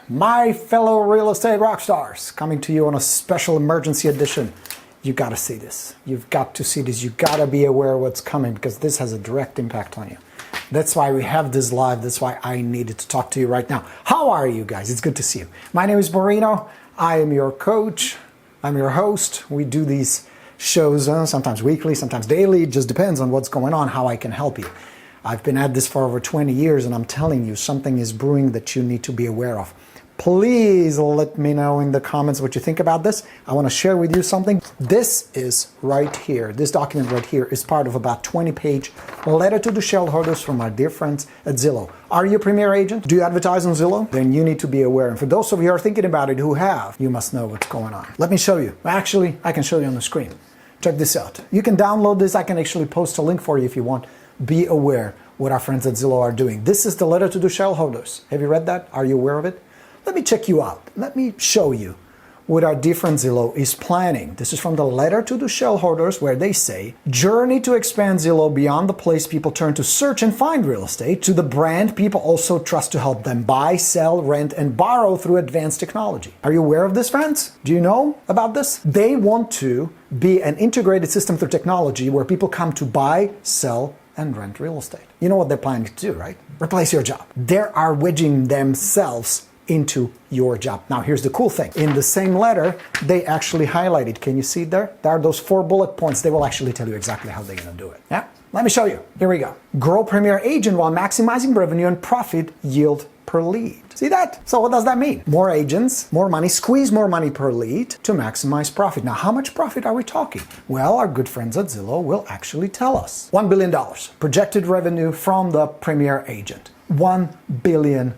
my fellow real estate rock stars, coming to you on a special emergency edition. You gotta see this. You've got to see this. You gotta be aware of what's coming because this has a direct impact on you. That's why we have this live. That's why I needed to talk to you right now. How are you guys? It's good to see you. My name is Marino. I am your coach. I'm your host. We do these shows sometimes weekly, sometimes daily. It just depends on what's going on, how I can help you. I've been at this for over 20 years and I'm telling you something is brewing that you need to be aware of. Please let me know in the comments what you think about this. I want to share with you something. This is right here. This document right here is part of about 20-page letter to the shareholders from our dear friends at Zillow. Are you a premier agent? Do you advertise on Zillow? Then you need to be aware. And for those of you who are thinking about it who have, you must know what's going on. Let me show you. Actually, I can show you on the screen. Check this out. You can download this. I can actually post a link for you if you want. Be aware what our friends at Zillow are doing. This is the letter to the shareholders. Have you read that? Are you aware of it? Let me check you out. Let me show you what our dear friend Zillow is planning. This is from the letter to the shareholders where they say, journey to expand Zillow beyond the place people turn to search and find real estate to the brand people also trust to help them buy, sell, rent, and borrow through advanced technology. Are you aware of this, friends? Do you know about this? They want to be an integrated system through technology where people come to buy, sell, and rent real estate. You know what they're planning to do, right? Replace your job. They are wedging themselves into your job. Now, here's the cool thing. In the same letter, they actually highlighted. Can you see it there? There are those 4 bullet points. They will actually tell you exactly how they're going to do it. Yeah? Let me show you. Here we go. Grow premier agent while maximizing revenue and profit yield per lead. See that? So what does that mean? More agents, more money, squeeze more money per lead to maximize profit. Now, how much profit are we talking? Well, our good friends at Zillow will actually tell us. $1 billion projected revenue from the premier agent. $1 billion.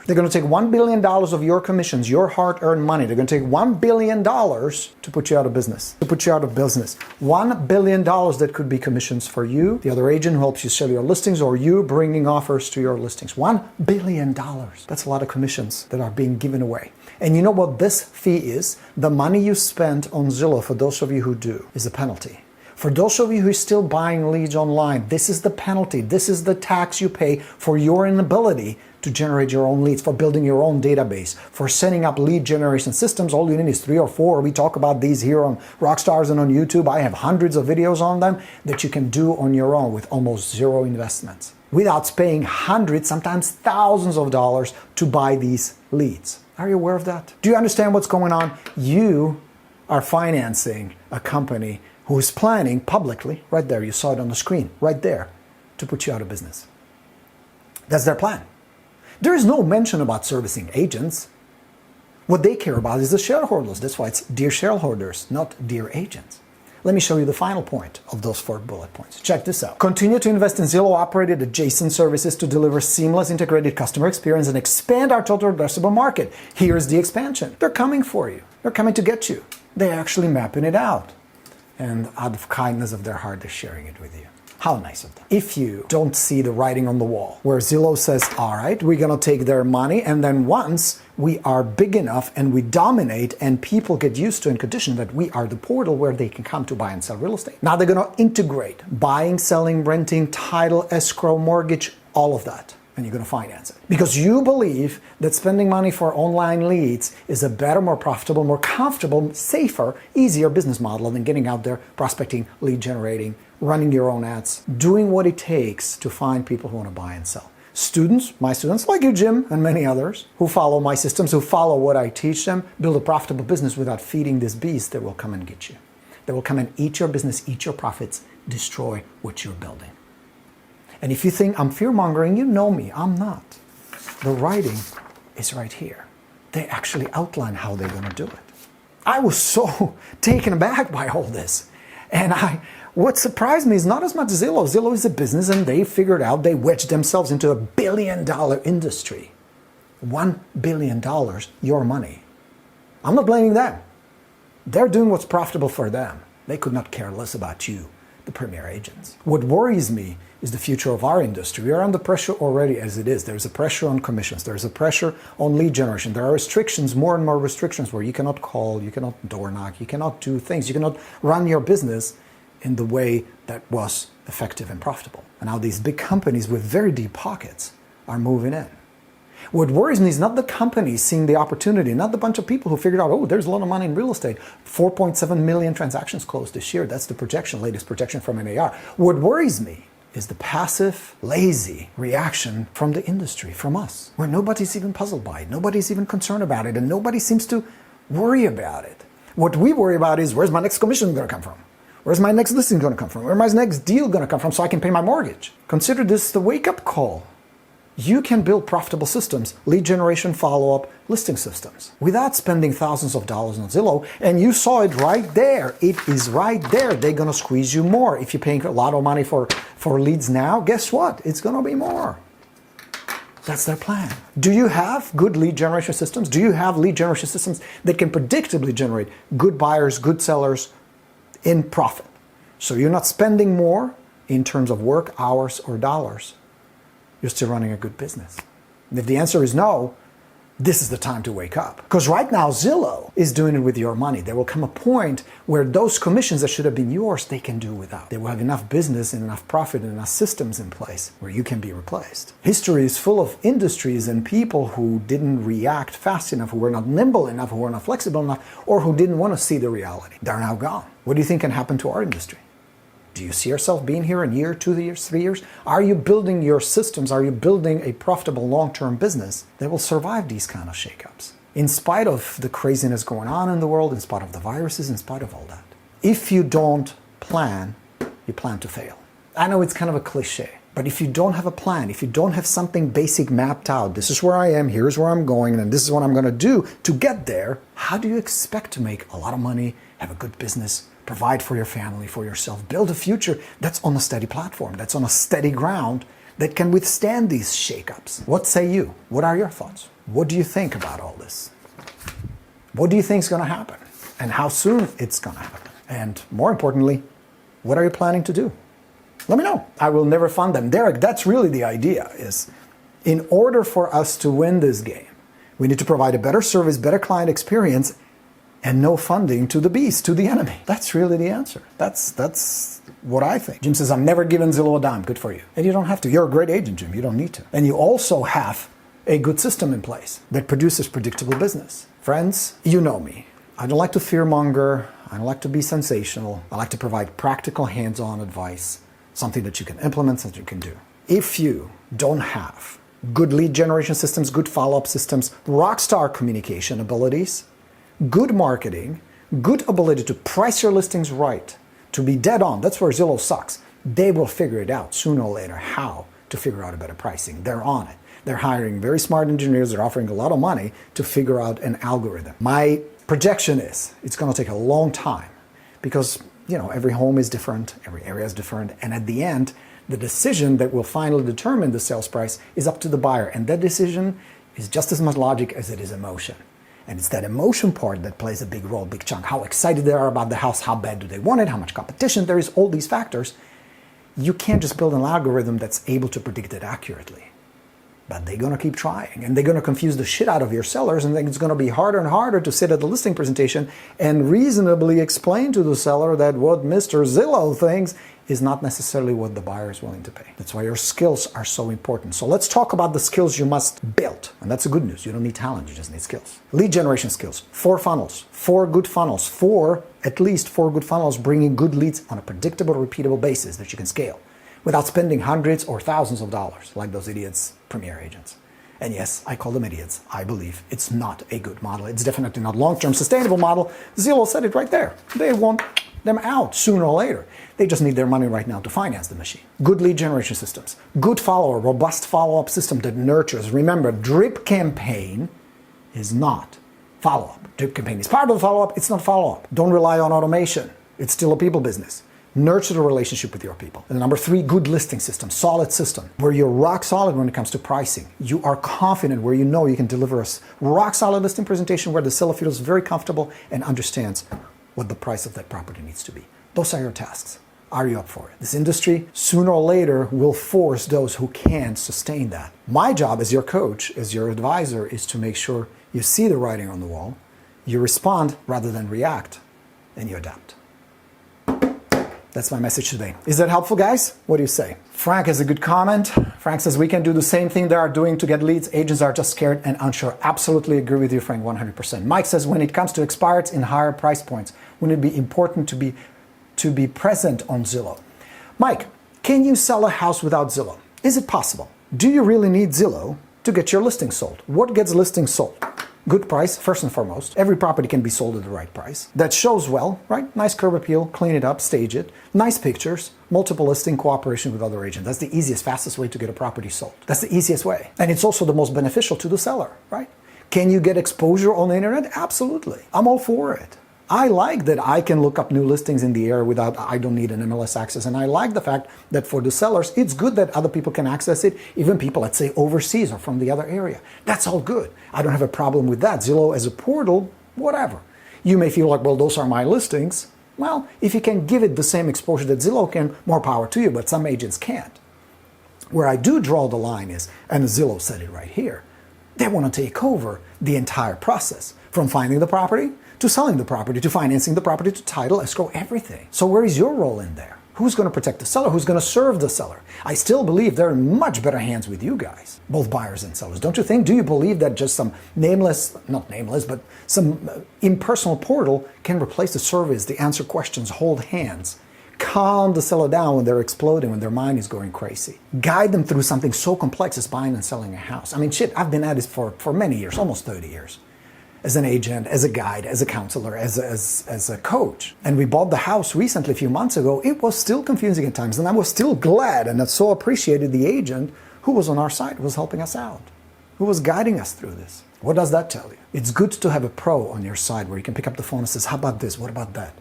They're going to take $1 billion of your commissions, your hard-earned money. They're going to take $1 billion to put you out of business. $1 billion that could be commissions for you, the other agent who helps you sell your listings, or you bringing offers to your listings. $1 billion. That's a lot of commissions that are being given away. And you know what this fee is? The money you spent on Zillow, for those of you who do, is a penalty. For those of you who are still buying leads online, this is the penalty. This is the tax you pay for your inability to generate your own leads, for building your own database, for setting up lead generation systems. All you need is 3 or 4. We talk about these here on Rockstars and on YouTube. I have hundreds of videos on them that you can do on your own with almost zero investments, without paying hundreds, sometimes thousands of dollars to buy these leads. Are you aware of that? Do you understand what's going on? You are financing a company who is planning publicly, right there, you saw it on the screen, right there, to put you out of business. That's their plan. There is no mention about servicing agents. What they care about is the shareholders. That's why it's dear shareholders, not dear agents. Let me show you the final point of those 4 bullet points. Check this out. Continue to invest in Zillow-operated adjacent services to deliver seamless integrated customer experience and expand our total addressable market. Here's the expansion. They're coming for you. They're coming to get you. They're actually mapping it out. And out of kindness of their heart, they're sharing it with you. How nice of them. If you don't see the writing on the wall, where Zillow says, all right, we're going to take their money, and then once we are big enough and we dominate and people get used to and conditioned that we are the portal where they can come to buy and sell real estate. Now they're going to integrate buying, selling, renting, title, escrow, mortgage, all of that. And you're going to finance it. Because you believe that spending money for online leads is a better, more profitable, more comfortable, safer, easier business model than getting out there, prospecting, lead generating, running your own ads, doing what it takes to find people who want to buy and sell. Students, my students, like you, Jim, and many others, who follow my systems, who follow what I teach them, build a profitable business without feeding this beast that will come and get you. That will come and eat your business, eat your profits, destroy what you're building. And if you think I'm fear-mongering, you know me. I'm not. The writing is right here. They actually outline how they're going to do it. I was so taken aback by all this. And what surprised me is not as much Zillow. Zillow is a business and they figured out, they wedged themselves into a $1 billion industry. $1 billion, your money. I'm not blaming them. They're doing what's profitable for them. They could not care less about you, the premier agents. What worries me is the future of our industry. We are under pressure already as it is. There's a pressure on commissions. There's a pressure on lead generation. There are restrictions, more and more restrictions, where you cannot call, you cannot door knock, you cannot do things, you cannot run your business in the way that was effective and profitable. And now these big companies with very deep pockets are moving in. What worries me is not the company seeing the opportunity, not the bunch of people who figured out, oh, there's a lot of money in real estate. 4.7 million transactions closed this year. That's the projection, latest projection from NAR. What worries me is the passive, lazy reaction from the industry, from us, where nobody's even puzzled by it, nobody's even concerned about it, and nobody seems to worry about it. What we worry about is, where's my next commission going to come from? Where's my next listing going to come from? Where's my next deal going to come from so I can pay my mortgage? Consider this the wake-up call. You can build profitable systems, lead generation, follow-up, listing systems, without spending thousands of dollars on Zillow. And you saw it right there. It is right there. They're going to squeeze you more. If you're paying a lot of money for leads now, guess what? It's going to be more. That's their plan. Do you have good lead generation systems? Do you have lead generation systems that can predictably generate good buyers, good sellers in profit? So you're not spending more in terms of work, hours, or dollars. You're still running a good business. And if the answer is no, this is the time to wake up. Because right now, Zillow is doing it with your money. There will come a point where those commissions that should have been yours, they can do without. They will have enough business and enough profit and enough systems in place where you can be replaced. History is full of industries and people who didn't react fast enough, who were not nimble enough, who were not flexible enough, or who didn't want to see the reality. They're now gone. What do you think can happen to our industry? Do you see yourself being here in a year, 2 years, 3 years? Are you building your systems? Are you building a profitable long-term business that will survive these kind of shakeups? In spite of the craziness going on in the world, in spite of the viruses, in spite of all that. If you don't plan, you plan to fail. I know it's kind of a cliche, but if you don't have a plan, if you don't have something basic mapped out, this is where I am, here's where I'm going, and this is what I'm going to do to get there, how do you expect to make a lot of money, have a good business, provide for your family, for yourself, build a future that's on a steady platform, that's on a steady ground, that can withstand these shakeups? What say you? What are your thoughts? What do you think about all this? What do you think is going to happen? And how soon it's going to happen? And more importantly, what are you planning to do? Let me know. I will never fund them. Derek, that's really the idea, is in order for us to win this game, we need to provide a better service, better client experience, and no funding to the beast, to the enemy. That's really the answer. That's what I think. Jim says, I'm never giving Zillow a dime. Good for you. And you don't have to. You're a great agent, Jim. You don't need to. And you also have a good system in place that produces predictable business. Friends, you know me. I don't like to fearmonger. I don't like to be sensational. I like to provide practical, hands-on advice, something that you can implement, something you can do. If you don't have good lead generation systems, good follow-up systems, rock-star communication abilities, good marketing, good ability to price your listings right, to be dead on. That's where Zillow sucks. They will figure it out sooner or later how to figure out a better pricing. They're on it. They're hiring very smart engineers. They're offering a lot of money to figure out an algorithm. My projection is it's going to take a long time because, every home is different, every area is different, and at the end, the decision that will finally determine the sales price is up to the buyer, and that decision is just as much logic as it is emotion. And it's that emotion part that plays a big role, big chunk. How excited they are about the house, how bad do they want it, how much competition there is, all these factors. You can't just build an algorithm that's able to predict it accurately. But they're going to keep trying, and they're going to confuse the shit out of your sellers, and then it's going to be harder and harder to sit at the listing presentation and reasonably explain to the seller that what Mr. Zillow thinks is not necessarily what the buyer is willing to pay. That's why your skills are so important. So let's talk about the skills you must build. And that's the good news. You don't need talent, you just need skills. Lead generation skills, 4 funnels, 4 good funnels, at least 4 good funnels bringing good leads on a predictable, repeatable basis that you can scale without spending hundreds or thousands of dollars like those idiots, premier agents. And yes, I call them idiots. I believe it's not a good model. It's definitely not a long-term sustainable model. Zillow said it right there. They want them out sooner or later. They just need their money right now to finance the machine. Good lead generation systems, good follower, robust follow-up system that nurtures. Remember, drip campaign is not follow-up. Drip campaign is part of the follow-up. It's not follow-up. Don't rely on automation. It's still a people business. Nurture the relationship with your people. And number 3, good listing system, solid system, where you're rock solid when it comes to pricing. You are confident where you know you can deliver a rock solid listing presentation where the seller feels very comfortable and understands what the price of that property needs to be. Those are your tasks. Are you up for it? This industry, sooner or later, will force those who can sustain that. My job as your coach, as your advisor, is to make sure you see the writing on the wall, you respond rather than react, and you adapt. That's my message today. Is that helpful, guys? What do you say? Frank has a good comment. Frank says, we can do the same thing they are doing to get leads. Agents are just scared and unsure. Absolutely agree with you, Frank, 100%. Mike says, when it comes to expireds in higher price points, wouldn't it be important to be present on Zillow? Mike, can you sell a house without Zillow? Is it possible? Do you really need Zillow to get your listing sold? What gets listings sold? Good price, first and foremost. Every property can be sold at the right price. That shows well, right? Nice curb appeal, clean it up, stage it. Nice pictures, multiple listing, cooperation with other agents. That's the easiest, fastest way to get a property sold. That's the easiest way. And it's also the most beneficial to the seller, right? Can you get exposure on the internet? Absolutely. I'm all for it. I like that I can look up new listings in the area without, I don't need an MLS access. And I like the fact that for the sellers, it's good that other people can access it, even people, let's say, overseas or from the other area. That's all good. I don't have a problem with that. Zillow as a portal, whatever. You may feel like, well, those are my listings. Well, if you can give it the same exposure that Zillow can, more power to you, but some agents can't. Where I do draw the line is, and Zillow said it right here, they want to take over the entire process, from finding the property to selling the property, to financing the property, to title, escrow, everything. So where is your role in there? Who's going to protect the seller? Who's going to serve the seller? I still believe they're in much better hands with you guys, both buyers and sellers. Don't you think? Do you believe that just some not nameless, but some impersonal portal can replace the service, the answer questions, hold hands, calm the seller down when they're exploding, when their mind is going crazy, guide them through something so complex as buying and selling a house? I mean, shit, I've been at this for many years, almost 30 years. As an agent, as a guide, as a counselor, as a coach. And we bought the house recently, a few months ago. It was still confusing at times, and I was still glad and I so appreciated the agent who was on our side, who was helping us out, who was guiding us through this. What does that tell you? It's good to have a pro on your side where you can pick up the phone and says, how about this? What about that?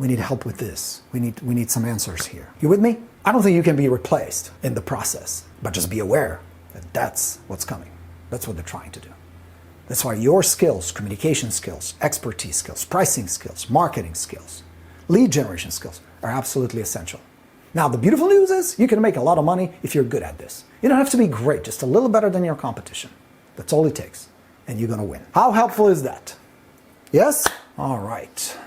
We need help with this. We need some answers here. You with me? I don't think you can be replaced in the process, but just be aware that that's what's coming. That's what they're trying to do. That's why your skills, communication skills, expertise skills, pricing skills, marketing skills, lead generation skills are absolutely essential. Now, the beautiful news is you can make a lot of money if you're good at this. You don't have to be great, just a little better than your competition. That's all it takes, and you're going to win. How helpful is that? Yes? All right.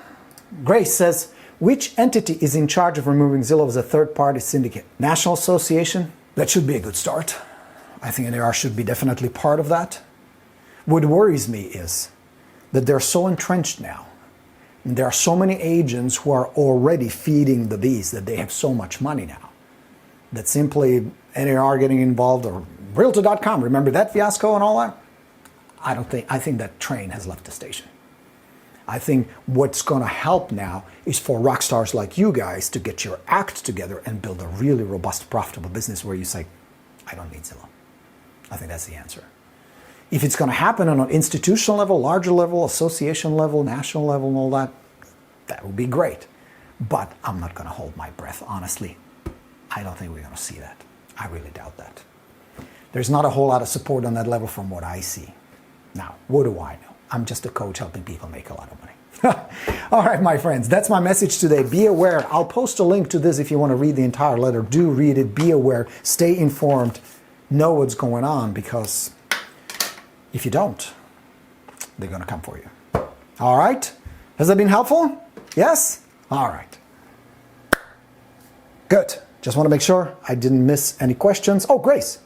Grace says, which entity is in charge of removing Zillow as a third-party syndicate? National Association? That should be a good start. I think NAR should be definitely part of that. What worries me is that they're so entrenched now, and there are so many agents who are already feeding the beast that they have so much money now, that simply NAR getting involved, or Realtor.com, remember that fiasco and all that? I think that train has left the station. I think what's going to help now is for rock stars like you guys to get your act together and build a really robust, profitable business where you say, I don't need Zillow. I think that's the answer. If it's going to happen on an institutional level, larger level, association level, national level, and all that, that would be great. But I'm not going to hold my breath, honestly. I don't think we're going to see that. I really doubt that. There's not a whole lot of support on that level from what I see. Now, what do I know? I'm just a coach helping people make a lot of money. All right, my friends, that's my message today. Be aware. I'll post a link to this if you want to read the entire letter. Do read it. Be aware. Stay informed. Know what's going on, because if you don't, they're going to come for you. All right? Has that been helpful? Yes? All right. Good. Just want to make sure I didn't miss any questions. Oh, Grace.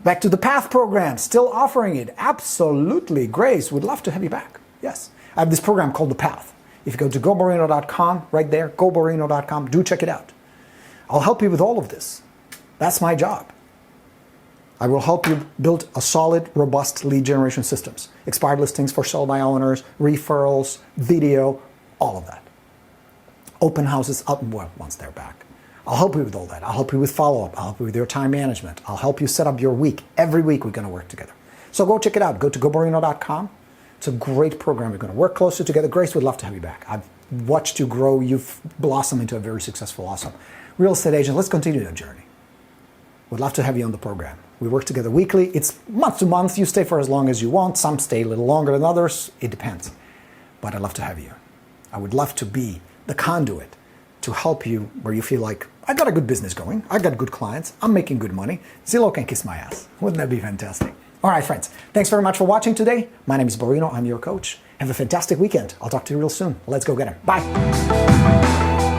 Back to the PATH program. Still offering it. Absolutely. Grace, would love to have you back. Yes. I have this program called the PATH. If you go to goborino.com, right there, goborino.com, do check it out. I'll help you with all of this. That's my job. I will help you build a solid, robust lead generation systems. Expired listings for sell by owners, referrals, video, all of that. Open houses up, well, once they're back. I'll help you with all that. I'll help you with follow-up. I'll help you with your time management. I'll help you set up your week. Every week we're going to work together. So go check it out. Go to goborino.com. It's a great program. We're going to work closer together. Grace, would love to have you back. I've watched you grow. You've blossomed into a very successful, awesome real estate agent. Let's continue the journey. Would love to have you on the program. We work together weekly. It's month to month. You stay for as long as you want. Some stay a little longer than others. It depends. But I'd love to have you. I would love to be the conduit to help you where you feel like, I got a good business going. I got good clients. I'm making good money. Zillow can kiss my ass. Wouldn't that be fantastic? All right, friends. Thanks very much for watching today. My name is Borino. I'm your coach. Have a fantastic weekend. I'll talk to you real soon. Let's go get him. Bye.